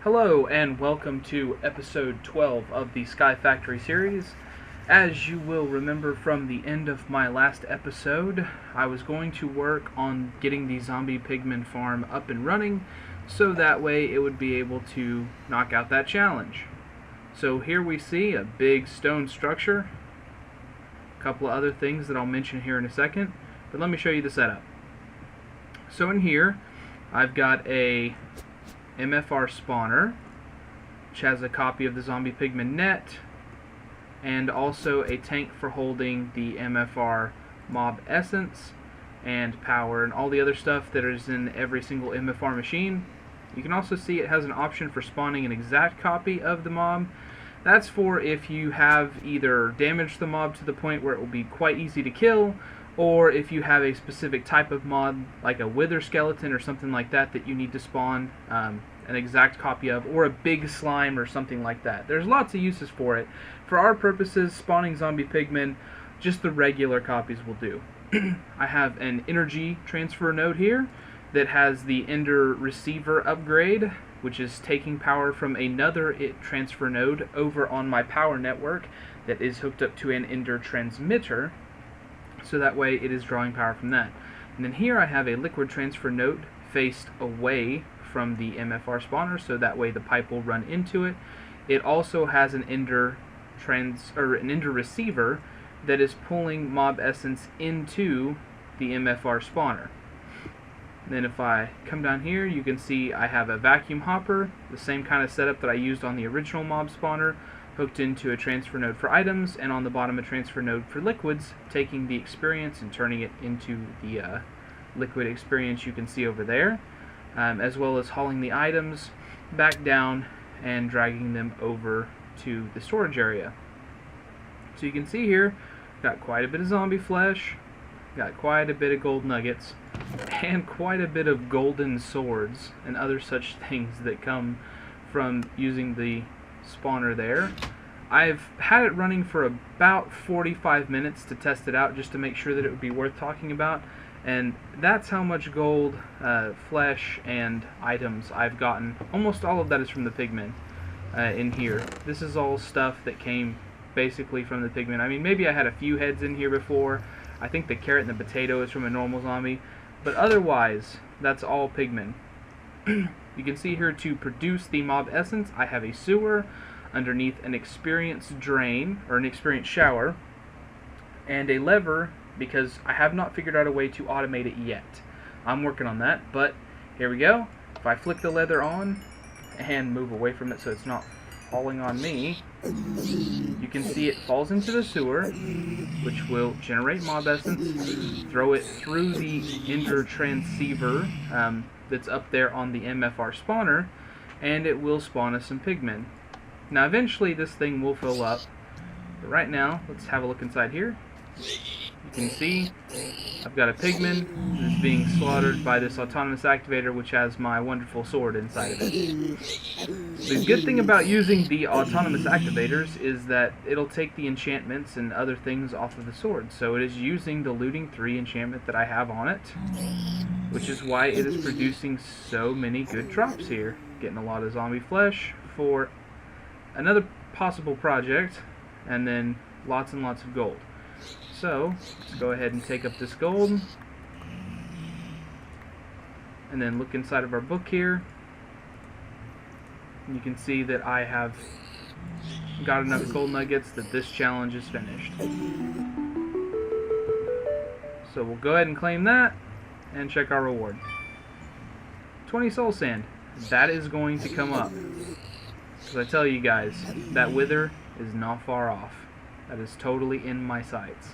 Hello and welcome to episode 12 of the Sky Factory series. As you will remember from the end of my last episode, I was going to work on getting the zombie pigman farm up and running so that way it would be able to knock out that challenge. So here we see a big stone structure, a couple of other things that I'll mention here in a second, but let me show you the setup. So in here I've got a MFR spawner, which has a copy of the zombie pigman net, and also a tank for holding the MFR mob essence and power and all the other stuff that is in every single MFR machine. You can also see it has an option for spawning an exact copy of the mob. That's for if you have either damaged the mob to the point where it will be quite easy to kill, or if you have a specific type of mob, like a wither skeleton or something like that, that you need to spawn an exact copy of, or a big slime or something like that. There's lots of uses for it. For our purposes, spawning zombie pigmen, just the regular copies will do. I have an energy transfer node here that has the Ender receiver upgrade, which is taking power from another transfer node over on my power network that is hooked up to an Ender transmitter, so that way it is drawing power from that. And then here I have a liquid transfer node faced away from the MFR spawner, so that way the pipe will run into it. It also has an Ender receiver that is pulling mob essence into the MFR spawner. Then if I come down here, you can see I have a vacuum hopper, the same kind of setup that I used on the original mob spawner, hooked into a transfer node for items, and on the bottom a transfer node for liquids, taking the experience and turning it into the liquid experience you can see over there, as well as hauling the items back down and dragging them over to the storage area. So you can see here, got quite a bit of zombie flesh, got quite a bit of gold nuggets, and quite a bit of golden swords and other such things that come from using the spawner there. I've had it running for about 45 minutes to test it out, just to make sure that it would be worth talking about, and that's how much gold, flesh, and items I've gotten. Almost all of that is from the pigmen in here. This is all stuff that came basically from the pigmen. I mean, maybe I had a few heads in here before. I think the carrot and the potato is from a normal zombie, but otherwise that's all pigmen. You can see here, to produce the mob essence, I have a sewer underneath an experience drain, or an experience shower, and a lever, because I have not figured out a way to automate it yet. I'm working on that, but here we go. If I flick the leather on and move away from it so it's not falling on me, you can see it falls into the sewer, which will generate mob essence, throw it through the Ender transceiver that's up there on the MFR spawner, and it will spawn us some pigmen. Now eventually this thing will fill up, but right now let's have a look inside here. You can see I've got a pigman that's being slaughtered by this autonomous activator, which has my wonderful sword inside of it. The good thing about using the autonomous activators is that it'll take the enchantments and other things off of the sword. So it is using the Looting 3 enchantment that I have on it, which is why it is producing so many good drops here. Getting a lot of zombie flesh for another possible project, and then lots and lots of gold. So let's go ahead and take up this gold, and then look inside of our book here. You can see that I have got enough gold nuggets that this challenge is finished. So we'll go ahead and claim that and check our reward. 20 soul sand. That is going to come up, because I tell you guys, that wither is not far off. That is totally in my sights.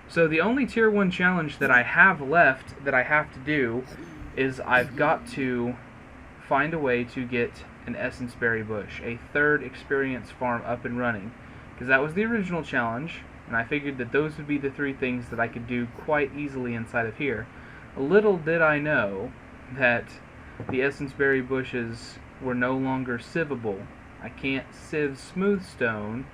So the only tier 1 challenge that I have left that I have to do is I've got to find a way to get an essence berry bush, a third experience farm up and running, because that was the original challenge, and I figured that those would be the 3 things that I could do quite easily inside of here. Little did I know that the essence berry bushes were no longer sievable. I can't sieve smooth stone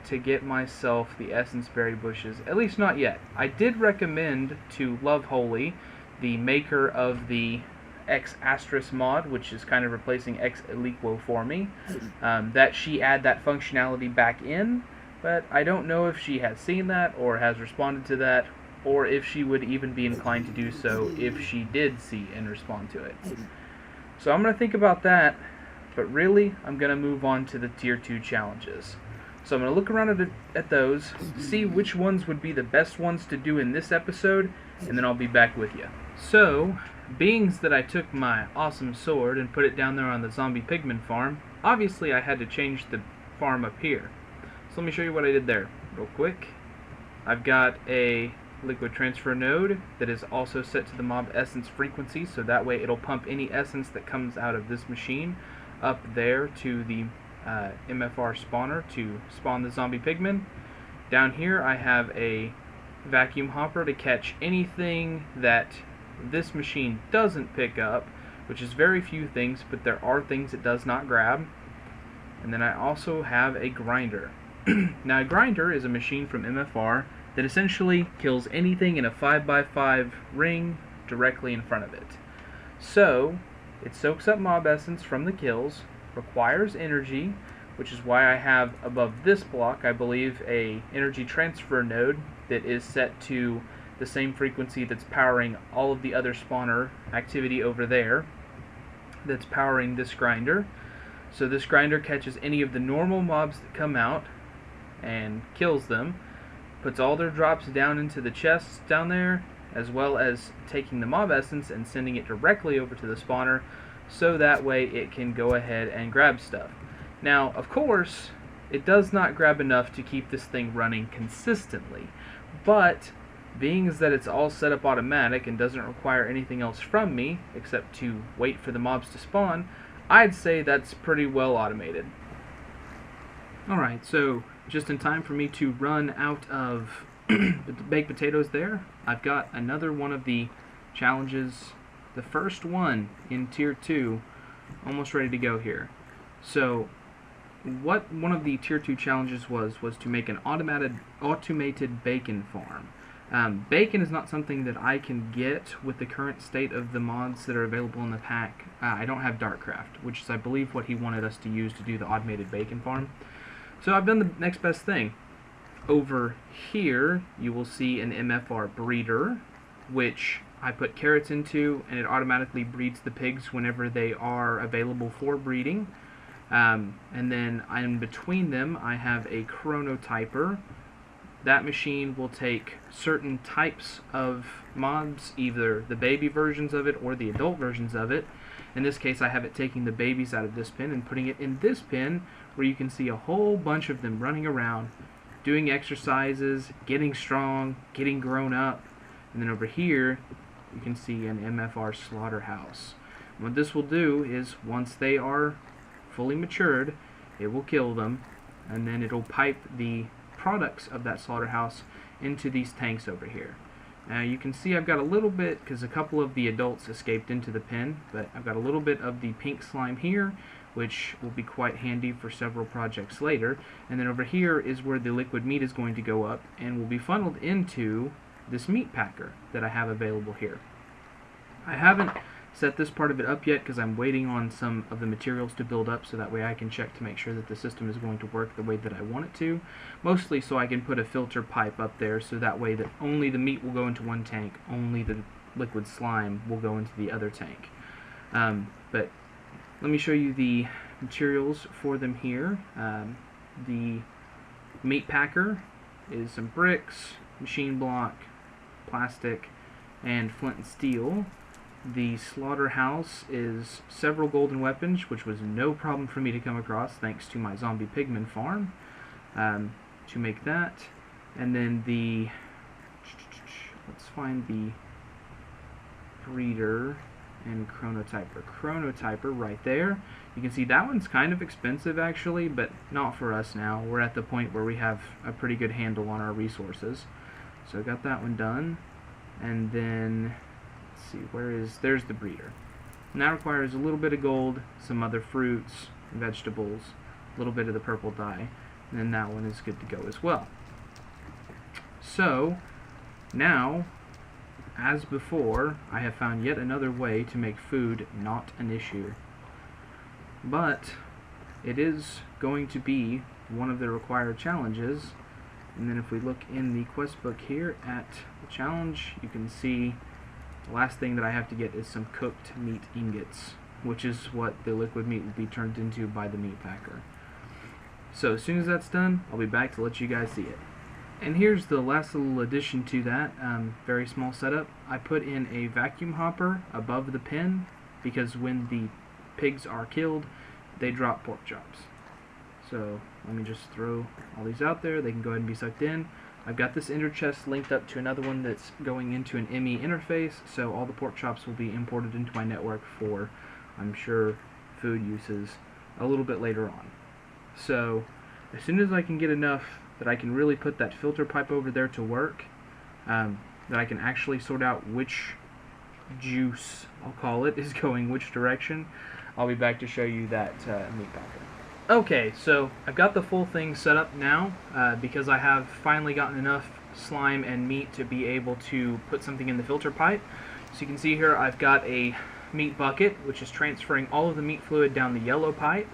to get myself the essence berry bushes, at least not yet. I did recommend to Love Holy, the maker of the X Astris mod, which is kind of replacing X Eliquo for me, that she add that functionality back in, but I don't know if she has seen that or has responded to that, or if she would even be inclined to do so if she did see and respond to it. So I'm going to think about that, but really I'm going to move on to the Tier 2 challenges. So I'm going to look around at those, see which ones would be the best ones to do in this episode, and then I'll be back with you. So, being that I took my awesome sword and put it down there on the zombie pigman farm, obviously I had to change the farm up here. So let me show you what I did there real quick. I've got a liquid transfer node that is also set to the mob essence frequency, so that way it'll pump any essence that comes out of this machine up there to the MFR spawner to spawn the zombie pigman. Down here I have a vacuum hopper to catch anything that this machine doesn't pick up, which is very few things, but there are things it does not grab. And then I also have a grinder. Now a grinder is a machine from MFR that essentially kills anything in a 5x5 ring directly in front of it. So it soaks up mob essence from the kills, requires energy, which is why I have above this block, I believe, a energy transfer node that is set to the same frequency that's powering all of the other spawner activity over there, that's powering this grinder. So this grinder catches any of the normal mobs that come out and kills them, puts all their drops down into the chests down there, as well as taking the mob essence and sending it directly over to the spawner, so that way it can go ahead and grab stuff. Now, of course, it does not grab enough to keep this thing running consistently, but being as that it's all set up automatic and doesn't require anything else from me except to wait for the mobs to spawn, I'd say that's pretty well automated. Alright, so just in time for me to run out of the baked potatoes there, I've got another one of the challenges, the first one in Tier 2, almost ready to go here. So what one of the Tier 2 challenges was to make an automated bacon farm. Bacon is not something that I can get with the current state of the mods that are available in the pack. I don't have Darkcraft, which is I believe what he wanted us to use to do the automated bacon farm. So I've done the next best thing. Over here you will see an MFR breeder, which I put carrots into, and it automatically breeds the pigs whenever they are available for breeding. And then in between them I have a chronotyper. That machine will take certain types of mobs, either the baby versions of it or the adult versions of it. In this case I have it taking the babies out of this pen and putting it in this pen, where you can see a whole bunch of them running around, doing exercises, getting strong, getting grown up. And then over here you can see an MFR slaughterhouse. What this will do is, once they are fully matured, it will kill them, and then it'll pipe the products of that slaughterhouse into these tanks over here. Now you can see I've got a little bit, because a couple of the adults escaped into the pen, but I've got a little bit of the pink slime here, which will be quite handy for several projects later. And then over here is where the liquid meat is going to go up and will be funneled into this meat packer that I have available here. I haven't set this part of it up yet because I'm waiting on some of the materials to build up, so that way I can check to make sure that the system is going to work the way that I want it to. Mostly so I can put a filter pipe up there, so that way that only the meat will go into one tank, only the liquid slime will go into the other tank. But let me show you the materials for them here. The meat packer is some bricks, machine block, plastic, and flint and steel. The slaughterhouse is several golden weapons, which was no problem for me to come across thanks to my zombie pigman farm to make that. And then the, let's find the breeder and chronotyper. Chronotyper right there. You can see that one's kind of expensive actually, but not for us now. We're at the point where we have a pretty good handle on our resources. So I got that one done. And then let's see, there's the breeder. And that requires a little bit of gold, some other fruits, vegetables, a little bit of the purple dye, and then that one is good to go as well. So now as before, I have found yet another way to make food not an issue. But it is going to be one of the required challenges. And then if we look in the quest book here at the challenge, you can see the last thing that I have to get is some cooked meat ingots, which is what the liquid meat will be turned into by the meat packer. So as soon as that's done, I'll be back to let you guys see it. And here's the last little addition to that, very small setup. I put in a vacuum hopper above the pen because when the pigs are killed, they drop pork chops. So let me just throw all these out there. They can go ahead and be sucked in. I've got this ender chest linked up to another one that's going into an ME interface, so all the pork chops will be imported into my network for, I'm sure, food uses a little bit later on. So as soon as I can get enough that I can really put that filter pipe over there to work, that I can actually sort out which juice, I'll call it, is going which direction, I'll be back to show you that meat packer. Okay, so I've got the full thing set up now because I have finally gotten enough slime and meat to be able to put something in the filter pipe. So you can see here I've got a meat bucket which is transferring all of the meat fluid down the yellow pipe.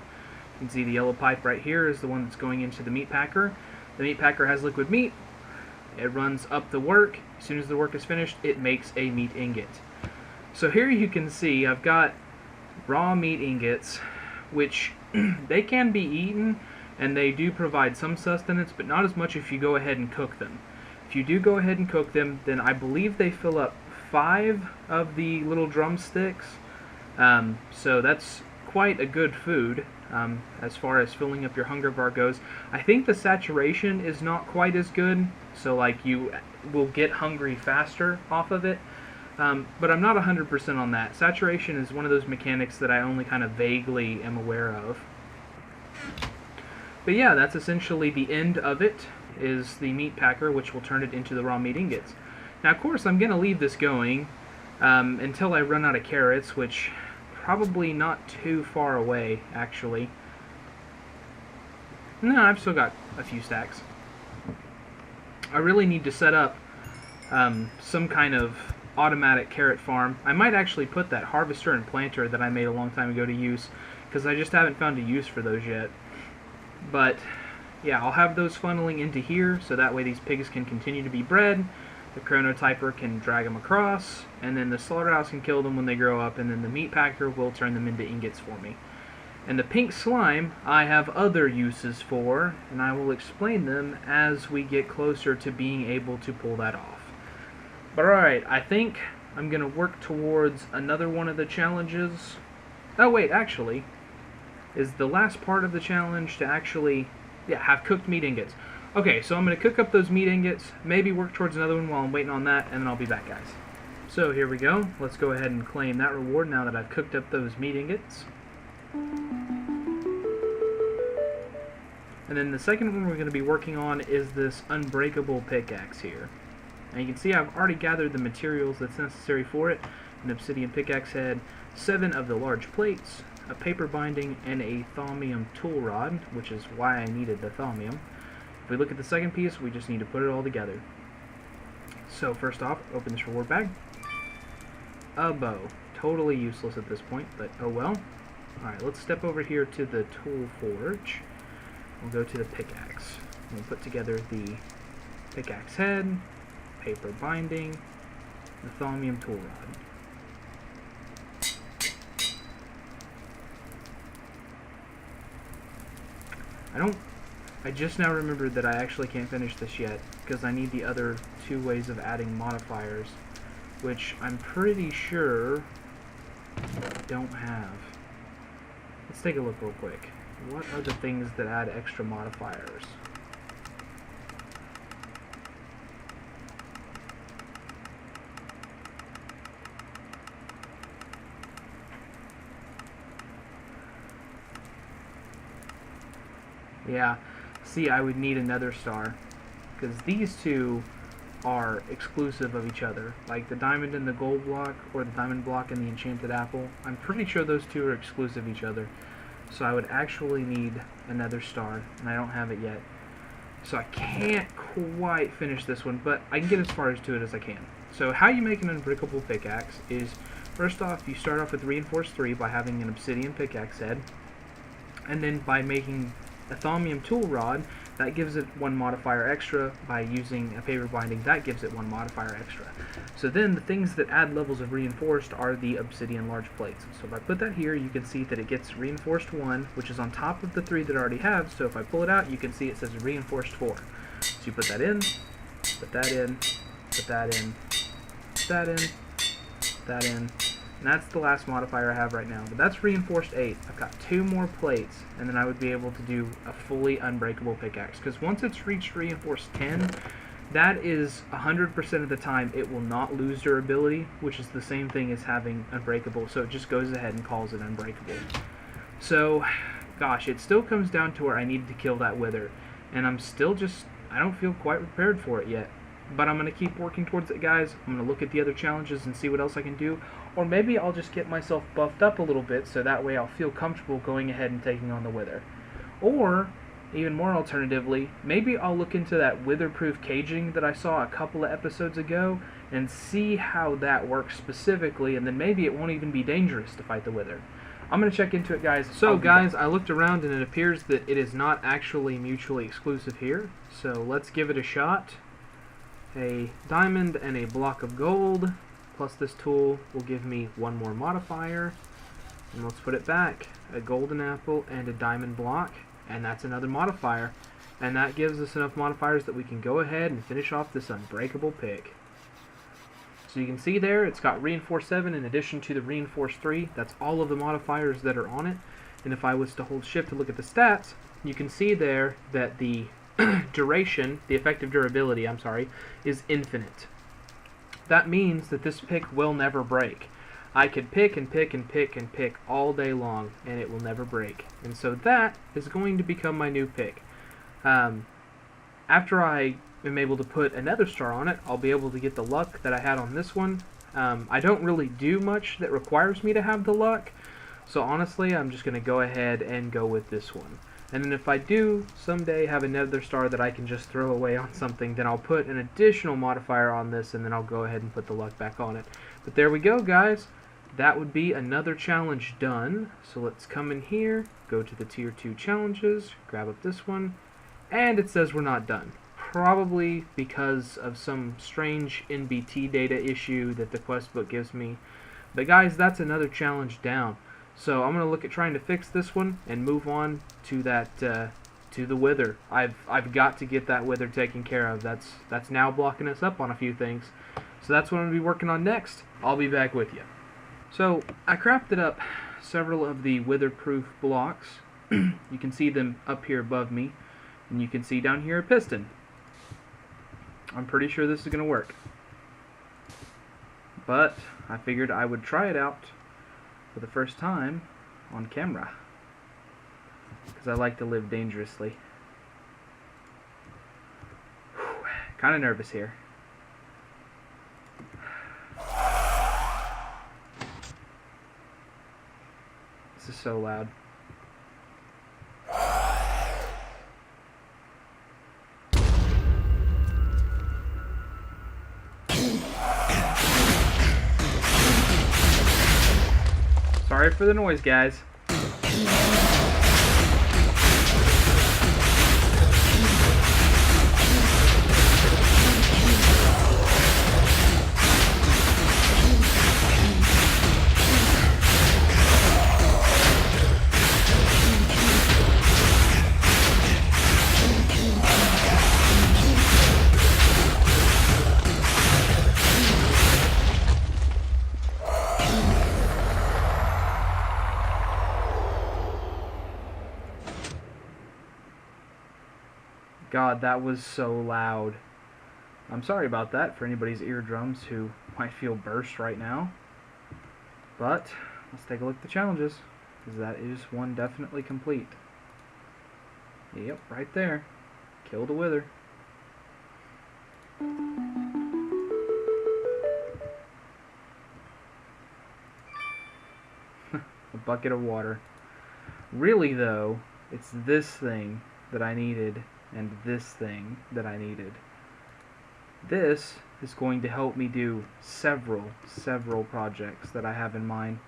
You can see the yellow pipe right here is the one that's going into the meat packer. The meat packer has liquid meat. It runs up the work. As soon as the work is finished, it makes a meat ingot. So here you can see I've got raw meat ingots, which they can be eaten and they do provide some sustenance, but not as much if you go ahead and cook them. If you do go ahead and cook them, then I believe they fill up 5 of the little drumsticks. So that's quite a good food as far as filling up your hunger bar goes. I think the saturation is not quite as good, so like you will get hungry faster off of it. But I'm not 100% on that. Saturation is one of those mechanics that I only kind of vaguely am aware of. But yeah, that's essentially the end of it, is the meat packer, which will turn it into the raw meat ingots. Now, of course, I'm going to leave this going until I run out of carrots, which probably not too far away, actually. No, I've still got a few stacks. I really need to set up some kind of automatic carrot farm. I might actually put that harvester and planter that I made a long time ago to use, because I just haven't found a use for those yet. But yeah, I'll have those funneling into here, so that way these pigs can continue to be bred, the chronotyper can drag them across, and then the slaughterhouse can kill them when they grow up, and then the meat packer will turn them into ingots for me. And the pink slime I have other uses for, and I will explain them as we get closer to being able to pull that off. But alright, I think I'm going to work towards another one of the challenges. Oh wait, actually, is the last part of the challenge to actually, have cooked meat ingots. Okay, so I'm going to cook up those meat ingots, maybe work towards another one while I'm waiting on that, and then I'll be back, guys. So here we go. Let's go ahead and claim that reward now that I've cooked up those meat ingots. And then the second one we're going to be working on is this unbreakable pickaxe here. And you can see I've already gathered the materials that's necessary for it. An obsidian pickaxe head, 7 of the large plates, a paper binding, and a thaumium tool rod, which is why I needed the thaumium. If we look at the second piece, we just need to put it all together. So first off, open this reward bag. A bow. Totally useless at this point, but oh well. Alright, let's step over here to the tool forge. We'll go to the pickaxe. We'll put together the pickaxe head, paper binding, the thaumium tool rod. I just now remembered that I actually can't finish this yet because I need the other 2 ways of adding modifiers, which I'm pretty sure I don't have. Let's take a look real quick. What are the things that add extra modifiers? Yeah, see, I would need another star, because these 2 are exclusive of each other. Like the diamond and the gold block, or the diamond block and the enchanted apple. I'm pretty sure those 2 are exclusive of each other. So I would actually need another star, and I don't have it yet. So I can't quite finish this one, but I can get as far as to it as I can. So how you make an unbreakable pickaxe is, first off, you start off with reinforced 3 by having an obsidian pickaxe head, and then by making a thaumium tool rod, that gives it 1 modifier extra. By using a paper binding, that gives it 1 modifier extra. So then the things that add levels of reinforced are the obsidian large plates. So if I put that here, you can see that it gets reinforced 1, which is on top of the 3 that I already have. So if I pull it out, you can see it says reinforced 4. So you put that in, put that in, put that in, put that in, put that in, and that's the last modifier I have right now. But that's reinforced 8. I've got 2 more plates, and then I would be able to do a fully unbreakable pickaxe. Because once it's reached reinforced 10, that is 100% of the time it will not lose durability, which is the same thing as having unbreakable. So it just goes ahead and calls it unbreakable. So, gosh, it still comes down to where I need to kill that wither. And I'm still just, I don't feel quite prepared for it yet. But I'm going to keep working towards it, guys. I'm going to look at the other challenges and see what else I can do. Or maybe I'll just get myself buffed up a little bit, so that way I'll feel comfortable going ahead and taking on the wither. Or, even more alternatively, maybe I'll look into that wither-proof caging that I saw a couple of episodes ago and see how that works specifically, and then maybe it won't even be dangerous to fight the wither. I'm going to check into it, guys. So, guys, I looked around and it appears that it is not actually mutually exclusive here. So, let's give it a shot. A diamond and a block of gold, plus this tool will give me 1 more modifier. And let's put it back. A golden apple and a diamond block, and that's another modifier. And that gives us enough modifiers that we can go ahead and finish off this unbreakable pick. So you can see there, it's got reinforced 7 in addition to the reinforced 3. That's all of the modifiers that are on it. And if I was to hold shift to look at the stats, you can see there that the duration, the effective durability, is infinite. That means that this pick will never break. I could pick and pick and pick and pick all day long, and it will never break. And so that is going to become my new pick. After I am able to put another star on it, I'll be able to get the luck that I had on this one. I don't really do much that requires me to have the luck, so honestly, I'm just going to go ahead and go with this one. And then if I do someday have another star that I can just throw away on something, then I'll put an additional modifier on this, and then I'll go ahead and put the luck back on it. But there we go, guys. That would be another challenge done. So let's come in here, go to the tier 2 challenges, grab up this one, and it says we're not done. Probably because of some strange NBT data issue that the quest book gives me. But guys, that's another challenge down. So I'm going to look at trying to fix this one and move on to that to the wither. I've got to get that wither taken care of. That's now blocking us up on a few things. So that's what I'm going to be working on next. I'll be back with you. So I crafted up several of the wither-proof blocks. You can see them up here above me, and you can see down here a piston. I'm pretty sure this is going to work. But I figured I would try it out for the first time on camera, because I like to live dangerously. Kind of nervous here. This is so loud. Sorry for the noise, guys. God, that was so loud. I'm sorry about that for anybody's eardrums who might feel burst right now. But let's take a look at the challenges, because that is one definitely complete. Yep, right there. Kill the wither. A bucket of water. Really though, it's this thing that I needed and this thing that I needed. This is going to help me do several projects that I have in mind.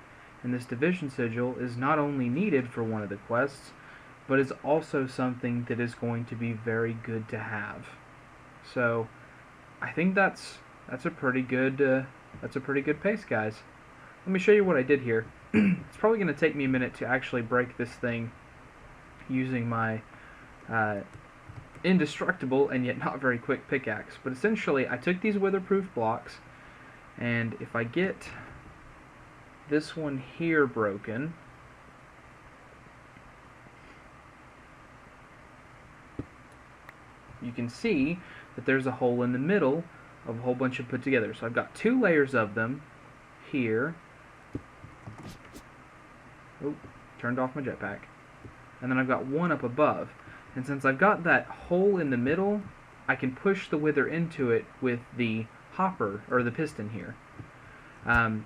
And this division sigil is not only needed for one of the quests, but is also something that is going to be very good to have. So I think that's a pretty good pace, guys. Let me show you what I did here. It's probably going to take me a minute to actually break this thing using my indestructible and yet not very quick pickaxe. But essentially, I took these weatherproof blocks, and if I get this one here broken, you can see that there's a hole in the middle of a whole bunch of put together. So I've got 2 layers of them here. Oh, turned off my jetpack. And then I've got one up above. And since I've got that hole in the middle, I can push the wither into it with the hopper, or the piston here.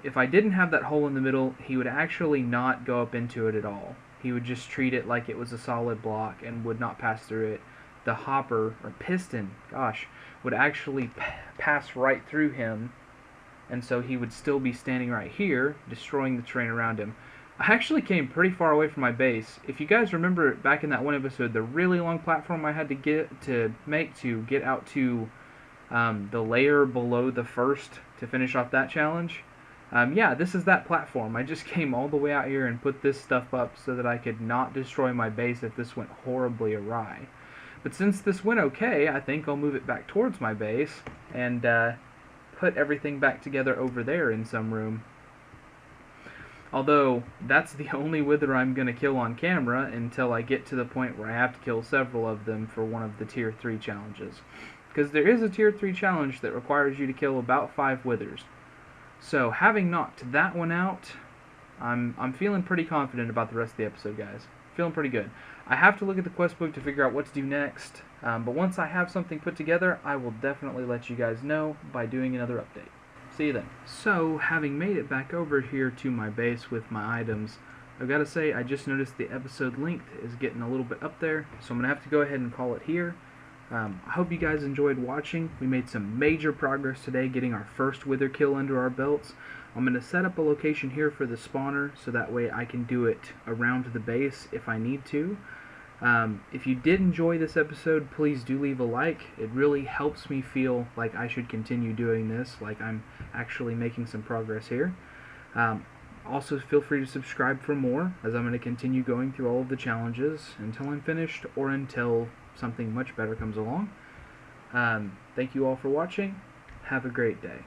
If I didn't have that hole in the middle, he would actually not go up into it at all. He would just treat it like it was a solid block and would not pass through it. The hopper, or piston, gosh, would actually pass right through him, and so he would still be standing right here, destroying the terrain around him. I actually came pretty far away from my base. If you guys remember back in that one episode, the really long platform I had to make to get out to the layer below the first to finish off that challenge, yeah, this is that platform. I just came all the way out here and put this stuff up so that I could not destroy my base if this went horribly awry. But since this went okay, I think I'll move it back towards my base and put everything back together over there in some room. Although, that's the only wither I'm going to kill on camera until I get to the point where I have to kill several of them for one of the Tier 3 challenges. Because there is a Tier 3 challenge that requires you to kill about 5 withers. So, having knocked that one out, I'm feeling pretty confident about the rest of the episode, guys. Feeling pretty good. I have to look at the quest book to figure out what to do next, but once I have something put together, I will definitely let you guys know by doing another update. See you then. So, having made it back over here to my base with my items, I've got to say I just noticed the episode length is getting a little bit up there, so I'm going to have to go ahead and call it here. I hope you guys enjoyed watching. We made some major progress today getting our first wither kill under our belts. I'm going to set up a location here for the spawner so that way I can do it around the base if I need to. If you did enjoy this episode, please do leave a like. It really helps me feel like I should continue doing this, like I'm actually making some progress here. Also, feel free to subscribe for more, as I'm going to continue going through all of the challenges until I'm finished or until something much better comes along. Thank you all for watching. Have a great day.